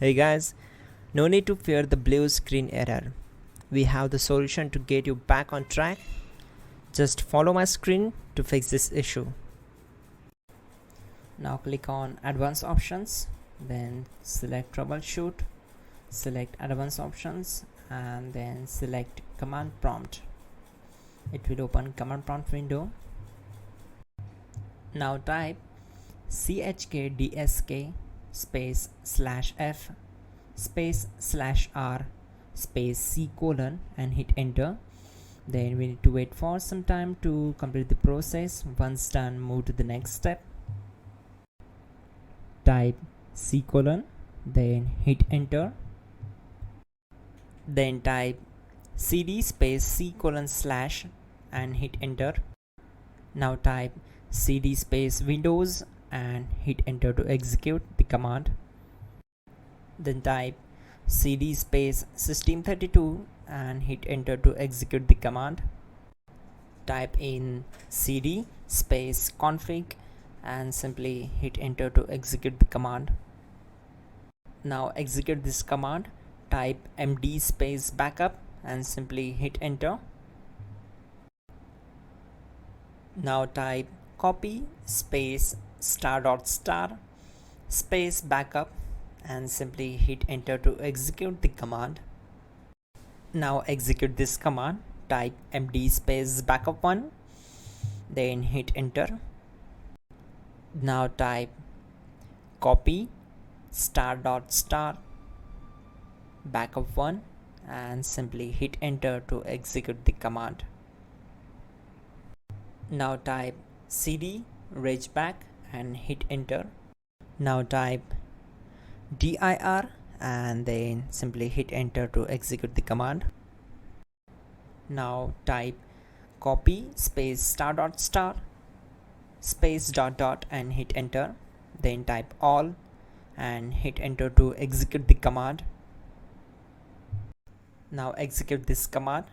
Hey guys, no need to fear the blue screen error. We have the solution to get you back on track. Just follow my screen to fix this issue. Now click on Advanced Options, then select Troubleshoot, select Advanced Options, and then select Command Prompt. It will open Command Prompt window. Now type chkdsk space /f space /r space c : and hit enter. Then we need to wait for some time to complete the process. Once done, move to the next step. Type c : then hit enter. Then type cd space c : / and hit enter. Now type cd space Windows and hit enter to execute the command. Then type cd space system32 and hit enter to execute the command. Type in cd space config and simply hit enter to execute the command. Now execute this command. Type md space backup and simply hit enter. Now type copy space *** space backup and simply hit enter to execute the command. Now execute this command. Type md space backup1, then hit enter. Now type copy ** backup1 and simply hit enter to execute the command. Now type cd regback and hit enter. Now type dir and then simply hit enter to execute the command. Now type copy space ** space ... and hit enter. Then type all and hit enter to execute the command. Now execute this command.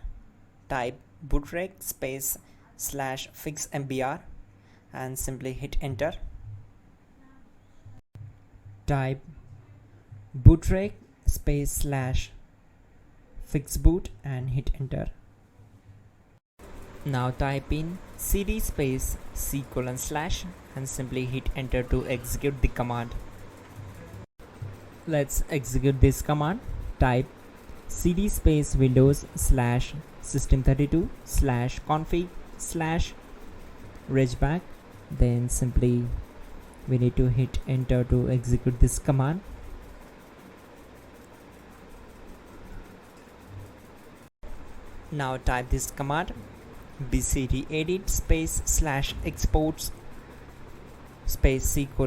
Type bootrec space /fixmbr and simply hit enter. Type bootrec space /fixboot and hit enter. Now type in cd space c : / and simply hit enter to execute the command. Let's execute this command. Type cd space Windows /system32 /config regback. Then simply we need to hit enter to execute this command. Now type this command bcdedit space /exports space c : /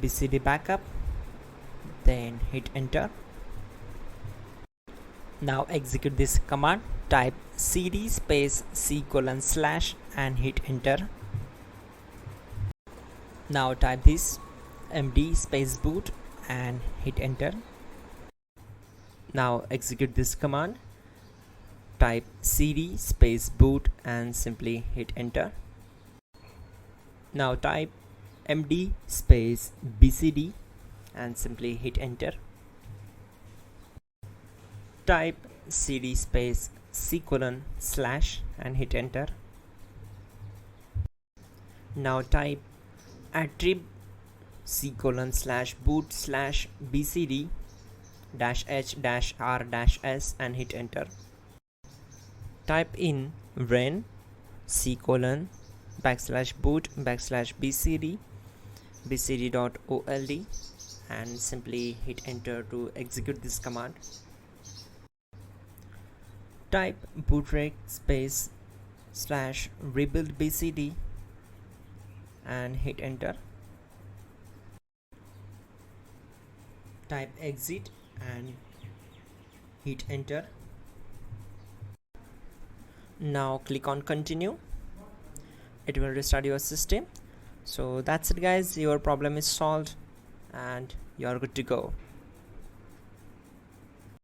bcd backup, then hit enter. Now execute this command. Type cd space c : / and hit enter. Now type this md space boot and hit enter. Now execute this command. Type cd space boot and simply hit enter. Now type md space bcd and simply hit enter. Type cd space c : / and hit enter. Now type attrib c : / boot /bcd -h -r -s and hit enter. Type in ren c : /boot /bcd bcd.old and simply hit enter to execute this command. Type bootrec space /rebuildbcd and hit enter. Type exit and hit enter. Now click on continue. It will restart your system. So that's it guys, your problem is solved and you are good to go.